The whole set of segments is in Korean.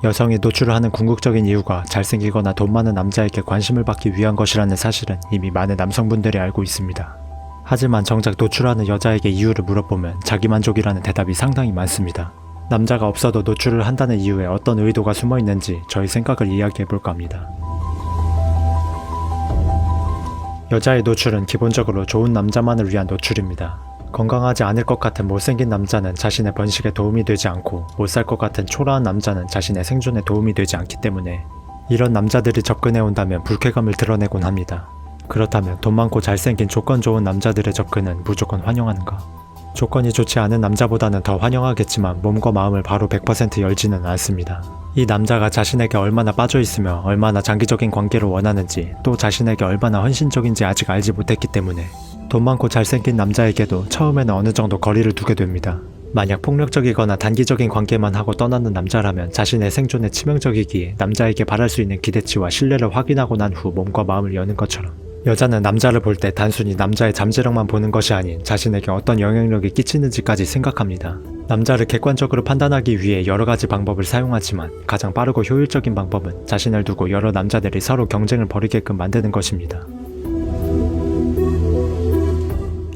여성이 노출을 하는 궁극적인 이유가 잘생기거나 돈 많은 남자에게 관심을 받기 위한 것이라는 사실은 이미 많은 남성분들이 알고 있습니다. 하지만 정작 노출하는 여자에게 이유를 물어보면 자기만족이라는 대답이 상당히 많습니다. 남자가 없어도 노출을 한다는 이유에 어떤 의도가 숨어 있는지 저희 생각을 이야기해볼까 합니다. 여자의 노출은 기본적으로 좋은 남자만을 위한 노출입니다. 건강하지 않을 것 같은 못생긴 남자는 자신의 번식에 도움이 되지 않고 못 살 것 같은 초라한 남자는 자신의 생존에 도움이 되지 않기 때문에 이런 남자들이 접근해 온다면 불쾌감을 드러내곤 합니다. 그렇다면 돈 많고 잘생긴 조건 좋은 남자들의 접근은 무조건 환영하는가? 조건이 좋지 않은 남자보다는 더 환영하겠지만 몸과 마음을 바로 100% 열지는 않습니다. 이 남자가 자신에게 얼마나 빠져있으며 얼마나 장기적인 관계를 원하는지 또 자신에게 얼마나 헌신적인지 아직 알지 못했기 때문에 돈 많고 잘생긴 남자에게도 처음에는 어느 정도 거리를 두게 됩니다. 만약 폭력적이거나 단기적인 관계만 하고 떠나는 남자라면 자신의 생존에 치명적이기에 남자에게 바랄 수 있는 기대치와 신뢰를 확인하고 난 후 몸과 마음을 여는 것처럼 여자는 남자를 볼 때 단순히 남자의 잠재력만 보는 것이 아닌 자신에게 어떤 영향력이 끼치는지까지 생각합니다. 남자를 객관적으로 판단하기 위해 여러 가지 방법을 사용하지만 가장 빠르고 효율적인 방법은 자신을 두고 여러 남자들이 서로 경쟁을 벌이게끔 만드는 것입니다.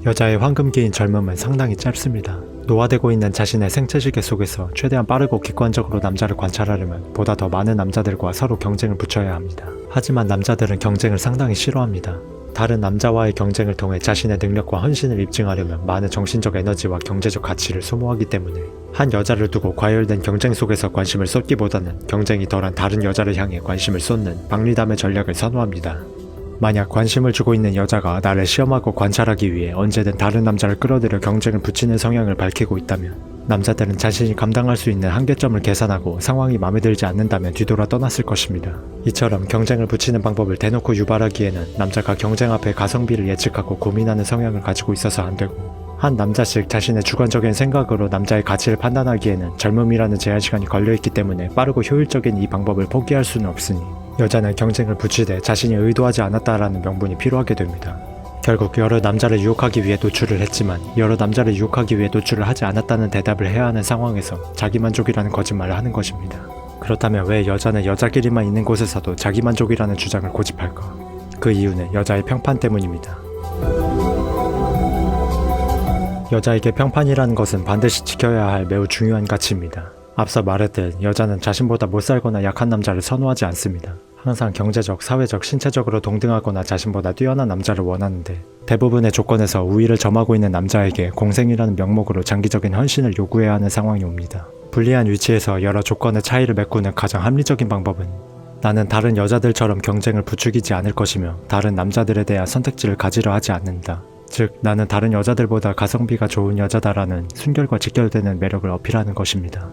여자의 황금기인 젊음은 상당히 짧습니다. 노화되고 있는 자신의 생체시계 속에서 최대한 빠르고 객관적으로 남자를 관찰하려면 보다 더 많은 남자들과 서로 경쟁을 붙여야 합니다. 하지만 남자들은 경쟁을 상당히 싫어합니다. 다른 남자와의 경쟁을 통해 자신의 능력과 헌신을 입증하려면 많은 정신적 에너지와 경제적 가치를 소모하기 때문에 한 여자를 두고 과열된 경쟁 속에서 관심을 쏟기보다는 경쟁이 덜한 다른 여자를 향해 관심을 쏟는 박리담의 전략을 선호합니다. 만약 관심을 주고 있는 여자가 나를 시험하고 관찰하기 위해 언제든 다른 남자를 끌어들여 경쟁을 붙이는 성향을 밝히고 있다면 남자들은 자신이 감당할 수 있는 한계점을 계산하고 상황이 마음에 들지 않는다면 뒤돌아 떠났을 것입니다. 이처럼 경쟁을 붙이는 방법을 대놓고 유발하기에는 남자가 경쟁 앞에 가성비를 예측하고 고민하는 성향을 가지고 있어서 안 되고 한 남자씩 자신의 주관적인 생각으로 남자의 가치를 판단하기에는 젊음이라는 제한시간이 걸려있기 때문에 빠르고 효율적인 이 방법을 포기할 수는 없으니 여자는 경쟁을 붙이되 자신이 의도하지 않았다라는 명분이 필요하게 됩니다. 결국 여러 남자를 유혹하기 위해 노출을 했지만 여러 남자를 유혹하기 위해 노출을 하지 않았다는 대답을 해야 하는 상황에서 자기만족이라는 거짓말을 하는 것입니다. 그렇다면 왜 여자는 여자끼리만 있는 곳에서도 자기만족이라는 주장을 고집할까? 그 이유는 여자의 평판 때문입니다. 여자에게 평판이라는 것은 반드시 지켜야 할 매우 중요한 가치입니다. 앞서 말했듯 여자는 자신보다 못살거나 약한 남자를 선호하지 않습니다. 항상 경제적, 사회적, 신체적으로 동등하거나 자신보다 뛰어난 남자를 원하는데 대부분의 조건에서 우위를 점하고 있는 남자에게 공생이라는 명목으로 장기적인 헌신을 요구해야 하는 상황이 옵니다. 불리한 위치에서 여러 조건의 차이를 메꾸는 가장 합리적인 방법은 나는 다른 여자들처럼 경쟁을 부추기지 않을 것이며 다른 남자들에 대한 선택지를 가지려 하지 않는다. 즉, 나는 다른 여자들보다 가성비가 좋은 여자다라는 순결과 직결되는 매력을 어필하는 것입니다.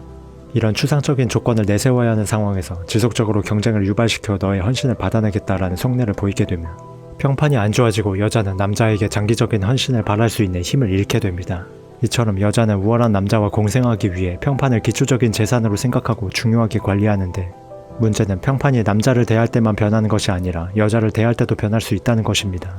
이런 추상적인 조건을 내세워야 하는 상황에서 지속적으로 경쟁을 유발시켜 너의 헌신을 받아내겠다라는 속내를 보이게 되면 평판이 안 좋아지고 여자는 남자에게 장기적인 헌신을 바랄 수 있는 힘을 잃게 됩니다. 이처럼 여자는 우월한 남자와 공생하기 위해 평판을 기초적인 재산으로 생각하고 중요하게 관리하는데 문제는 평판이 남자를 대할 때만 변하는 것이 아니라 여자를 대할 때도 변할 수 있다는 것입니다.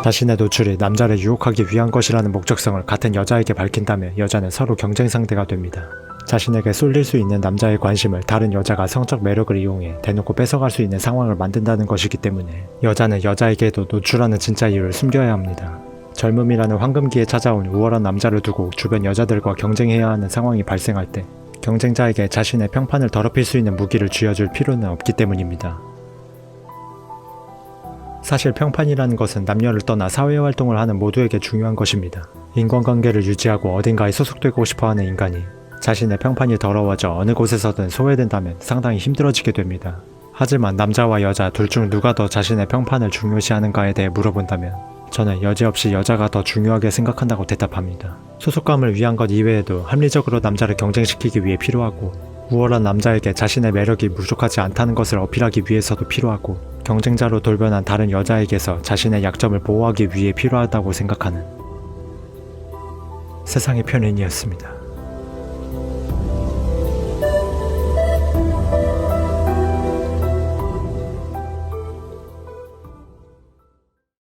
자신의 노출이 남자를 유혹하기 위한 것이라는 목적성을 같은 여자에게 밝힌다면 여자는 서로 경쟁 상대가 됩니다. 자신에게 쏠릴 수 있는 남자의 관심을 다른 여자가 성적 매력을 이용해 대놓고 뺏어갈 수 있는 상황을 만든다는 것이기 때문에 여자는 여자에게도 노출하는 진짜 이유를 숨겨야 합니다. 젊음이라는 황금기에 찾아온 우월한 남자를 두고 주변 여자들과 경쟁해야 하는 상황이 발생할 때 경쟁자에게 자신의 평판을 더럽힐 수 있는 무기를 쥐어줄 필요는 없기 때문입니다. 사실 평판이라는 것은 남녀를 떠나 사회활동을 하는 모두에게 중요한 것입니다. 인간관계를 유지하고 어딘가에 소속되고 싶어하는 인간이 자신의 평판이 더러워져 어느 곳에서든 소외된다면 상당히 힘들어지게 됩니다. 하지만 남자와 여자 둘 중 누가 더 자신의 평판을 중요시하는가에 대해 물어본다면 저는 여지없이 여자가 더 중요하게 생각한다고 대답합니다. 소속감을 위한 것 이외에도 합리적으로 남자를 경쟁시키기 위해 필요하고 우월한 남자에게 자신의 매력이 부족하지 않다는 것을 어필하기 위해서도 필요하고 경쟁자로 돌변한 다른 여자에게서 자신의 약점을 보호하기 위해 필요하다고 생각하는 세상의 편인이었습니다.